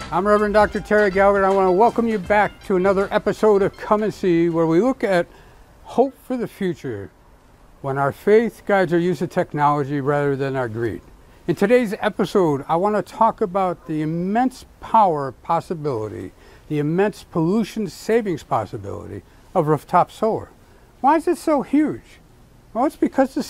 I'm Rev Dr. Gallagher, and I want to welcome you back to another episode of Come and See, where we look at hope for the future when our faith guides our use of technology rather than our greed. In today's episode, I want to talk about the immense power possibility, the immense pollution savings possibility of rooftop solar. Why is it so huge? Well, it's because the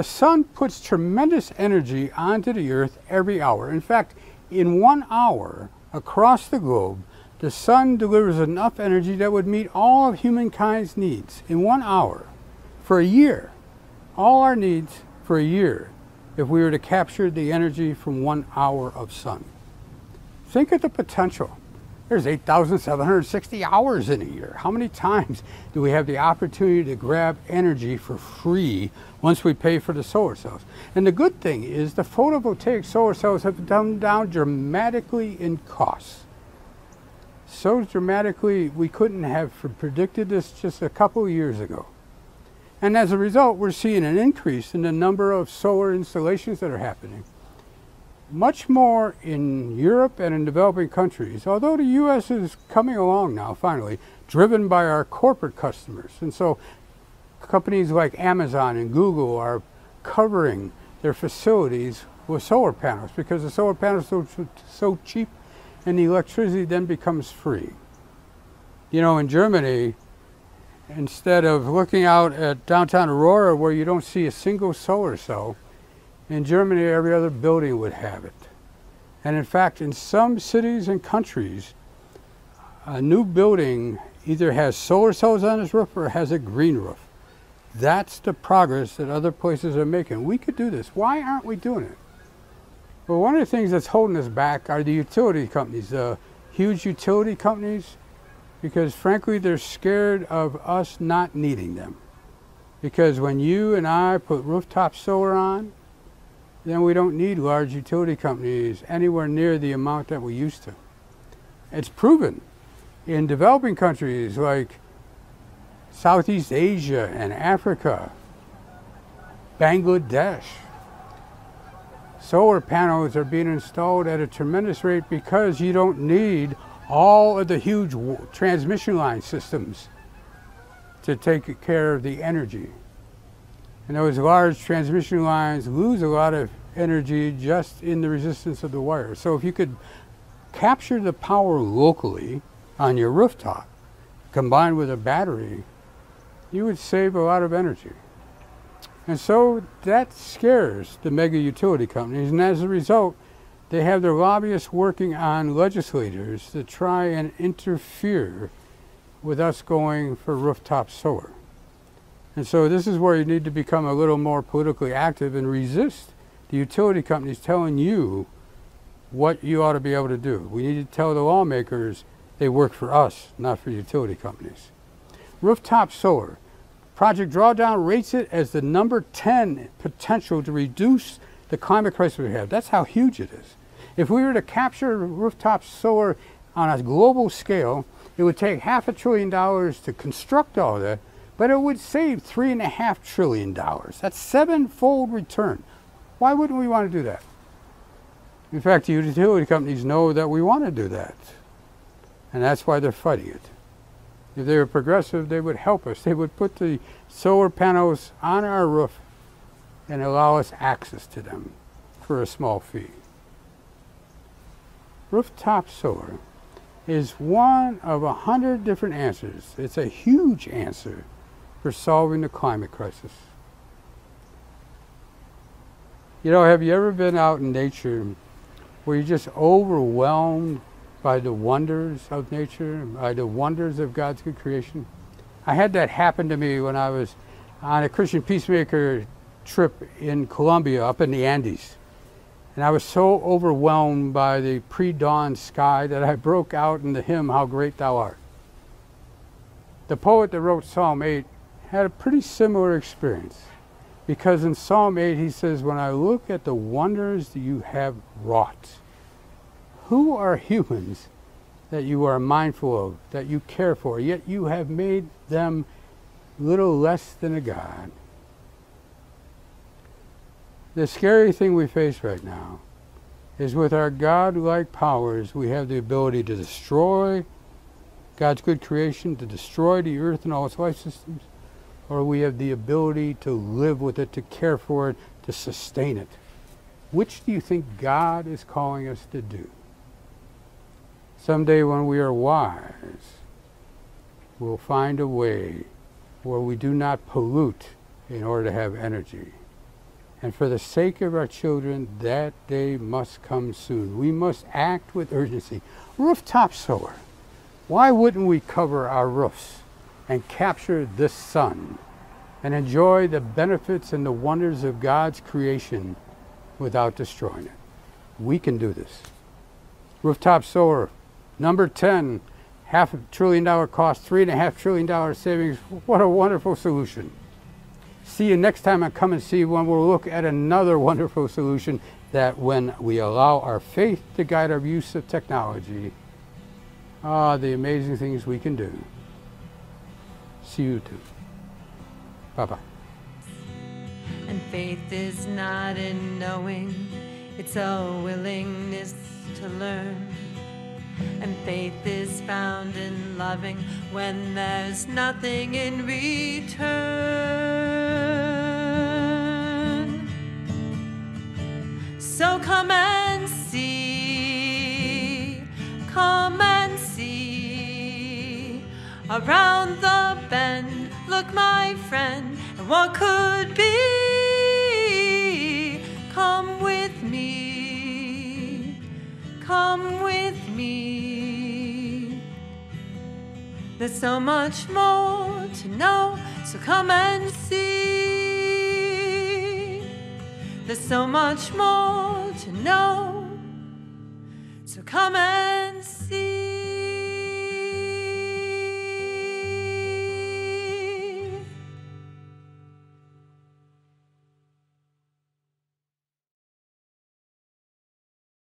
sun puts tremendous energy onto the earth every hour. In fact, in 1 hour across the globe, the sun delivers enough energy that would meet all of humankind's needs in 1 hour for a year. All our needs for a year if we were to capture the energy from 1 hour of sun. Think of the potential. There's 8,760 hours in a year. How many times do we have the opportunity to grab energy for free once we pay for the solar cells? And the good thing is the photovoltaic solar cells have come down dramatically in cost. So dramatically, we couldn't have predicted this just a couple of years ago. And as a result, we're seeing an increase in the number of solar installations that are happening. Much more in Europe and in developing countries, although the U.S. is coming along now, finally, driven by our corporate customers. And so companies like Amazon and Google are covering their facilities with solar panels because the solar panels are so cheap and the electricity then becomes free. You know, in Germany, instead of looking out at downtown Aurora where you don't see a single solar cell, in Germany, every other building would have it. And in fact, in some cities and countries, a new building either has solar cells on its roof or has a green roof. That's the progress that other places are making. We could do this. Why aren't we doing it? Well, one of the things that's holding us back are the utility companies, the huge utility companies, because frankly, they're scared of us not needing them. Because when you and I put rooftop solar on, then we don't need large utility companies anywhere near the amount that we used to. It's proven in developing countries like Southeast Asia and Africa, Bangladesh. Solar panels are being installed at a tremendous rate because you don't need all of the huge transmission line systems to take care of the energy. And those large transmission lines lose a lot of energy just in the resistance of the wire. So if you could capture the power locally on your rooftop, combined with a battery, you would save a lot of energy. And so that scares the mega utility companies, and as a result, they have their lobbyists working on legislators to try and interfere with us going for rooftop solar. And so this is where you need to become a little more politically active and resist the utility companies telling you what you ought to be able to do. We need to tell the lawmakers they work for us, not for utility companies. Rooftop solar. Project Drawdown rates it as the number 10 potential to reduce the climate crisis we have. That's how huge it is. If we were to capture rooftop solar on a global scale, it would take $500 billion to construct all that, but it would save $3.5 trillion. That's seven-fold return. Why wouldn't we want to do that? In fact, the utility companies know that we want to do that. And that's why they're fighting it. If they were progressive, they would help us. They would put the solar panels on our roof and allow us access to them for a small fee. Rooftop solar is one of 100 different answers. It's a huge answer for solving the climate crisis. You know, have you ever been out in nature where you're just overwhelmed by the wonders of nature, by the wonders of God's good creation? I had that happen to me when I was on a Christian Peacemaker trip in Colombia, up in the Andes. And I was so overwhelmed by the pre-dawn sky that I broke out in the hymn, How Great Thou Art. The poet that wrote Psalm 8 had a pretty similar experience, because in Psalm 8 he says, when I look at the wonders that you have wrought, who are humans that you are mindful of, that you care for, yet you have made them little less than a god? The scary thing we face right now is with our God-like powers, we have the ability to destroy God's good creation, to destroy the earth and all its life systems, or we have the ability to live with it, to care for it, to sustain it. Which do you think God is calling us to do? Someday when we are wise, we'll find a way where we do not pollute in order to have energy. And for the sake of our children, that day must come soon. We must act with urgency. Rooftop solar. Why wouldn't we cover our roofs and capture this sun and enjoy the benefits and the wonders of God's creation without destroying it? We can do this. Rooftop solar, number 10, $500 billion cost, $3.5 trillion savings. What a wonderful solution. See you next time on Come and See, when we'll look at another wonderful solution that when we allow our faith to guide our use of technology, the amazing things we can do. See you too. Bye-bye. And faith is not in knowing, it's a willingness to learn. And faith is found in loving when there's nothing in return. So come and see, around the bend. Look, my friend, and what could be? Come with me, come with me. There's so much more to know, so come and see. There's so much more to know, so come and see.